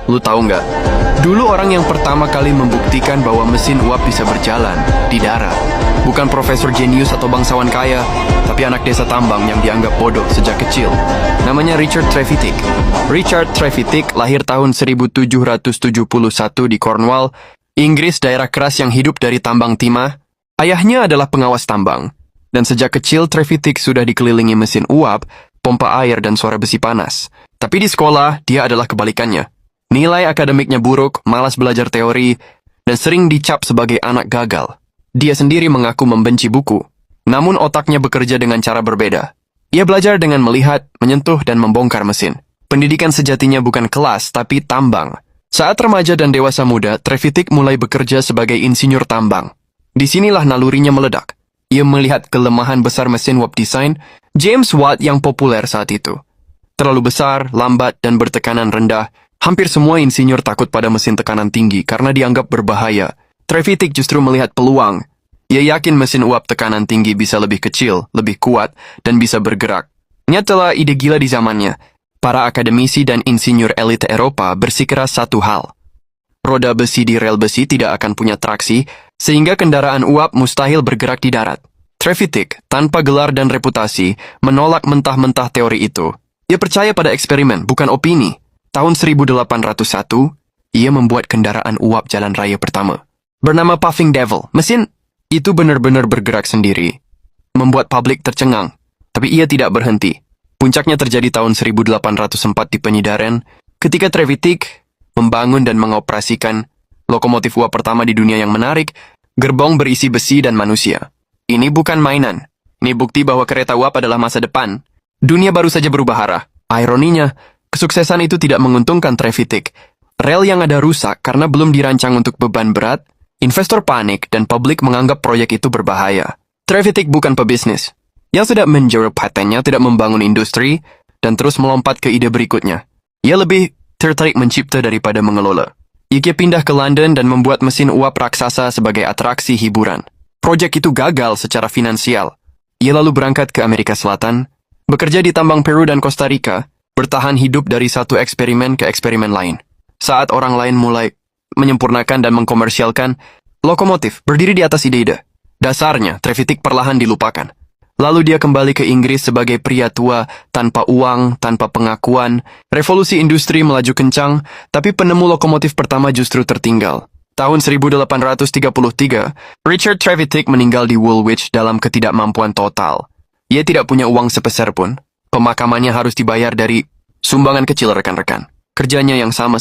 Lu tahu nggak? Dulu orang yang pertama kali membuktikan bahwa mesin uap bisa berjalan di darat bukan profesor jenius atau bangsawan kaya, tapi anak desa tambang yang dianggap bodoh sejak kecil. Namanya Richard Trevithick. Richard Trevithick lahir tahun 1771 di Cornwall, Inggris, daerah keras yang hidup dari tambang timah. Ayahnya adalah pengawas tambang, dan sejak kecil Trevithick sudah dikelilingi mesin uap, pompa air, dan suara besi panas. Tapi di sekolah, dia adalah kebalikannya. Nilai akademiknya buruk, malas belajar teori, dan sering dicap sebagai anak gagal. Dia sendiri mengaku membenci buku, namun otaknya bekerja dengan cara berbeda. Ia belajar dengan melihat, menyentuh, dan membongkar mesin. Pendidikan sejatinya bukan kelas, tapi tambang. Saat remaja dan dewasa muda, Trevithick mulai bekerja sebagai insinyur tambang. Disinilah nalurinya meledak. Ia melihat kelemahan besar mesin uap desain James Watt yang populer saat itu. Terlalu besar, lambat, dan bertekanan rendah. Hampir semua insinyur takut pada mesin tekanan tinggi karena dianggap berbahaya. Trevithick justru melihat peluang. Ia yakin mesin uap tekanan tinggi bisa lebih kecil, lebih kuat, dan bisa bergerak. Nyatalah ide gila di zamannya. Para akademisi dan insinyur elit Eropa bersikeras satu hal. Roda besi di rel besi tidak akan punya traksi, sehingga kendaraan uap mustahil bergerak di darat. Trevithick, tanpa gelar dan reputasi, menolak mentah-mentah teori itu. Ia percaya pada eksperimen, bukan opini. Tahun 1801, ia membuat kendaraan uap jalan raya pertama. Bernama Puffing Devil, mesin itu benar-benar bergerak sendiri. Membuat publik tercengang, tapi ia tidak berhenti. Puncaknya terjadi tahun 1804 di Penyidaren, ketika Trevithick membangun dan mengoperasikan lokomotif uap pertama di dunia yang menarik, gerbong berisi besi dan manusia. Ini bukan mainan. Ini bukti bahwa kereta uap adalah masa depan. Dunia baru saja berubah arah. Ironinya, kesuksesan itu tidak menguntungkan Trevithick. Rel yang ada rusak karena belum dirancang untuk beban berat, investor panik, dan publik menganggap proyek itu berbahaya. Trevithick bukan pebisnis. Yang sudah menjual patennya tidak membangun industri, dan terus melompat ke ide berikutnya. Ia lebih tertarik mencipta daripada mengelola. Ia pindah ke London dan membuat mesin uap raksasa sebagai atraksi hiburan. Proyek itu gagal secara finansial. Ia lalu berangkat ke Amerika Selatan, bekerja di tambang Peru dan Costa Rica, bertahan hidup dari satu eksperimen ke eksperimen lain. Saat orang lain mulai menyempurnakan dan mengkomersialkan, lokomotif berdiri di atas ide-ide. Dasarnya, Trevithick perlahan dilupakan. Lalu dia kembali ke Inggris sebagai pria tua, tanpa uang, tanpa pengakuan. Revolusi industri melaju kencang, tapi penemu lokomotif pertama justru tertinggal. Tahun 1833, Richard Trevithick meninggal di Woolwich dalam ketidakmampuan total. Ia tidak punya uang sepeser pun. Pemakamannya harus dibayar dari sumbangan kecil rekan-rekan. Kerjanya yang sama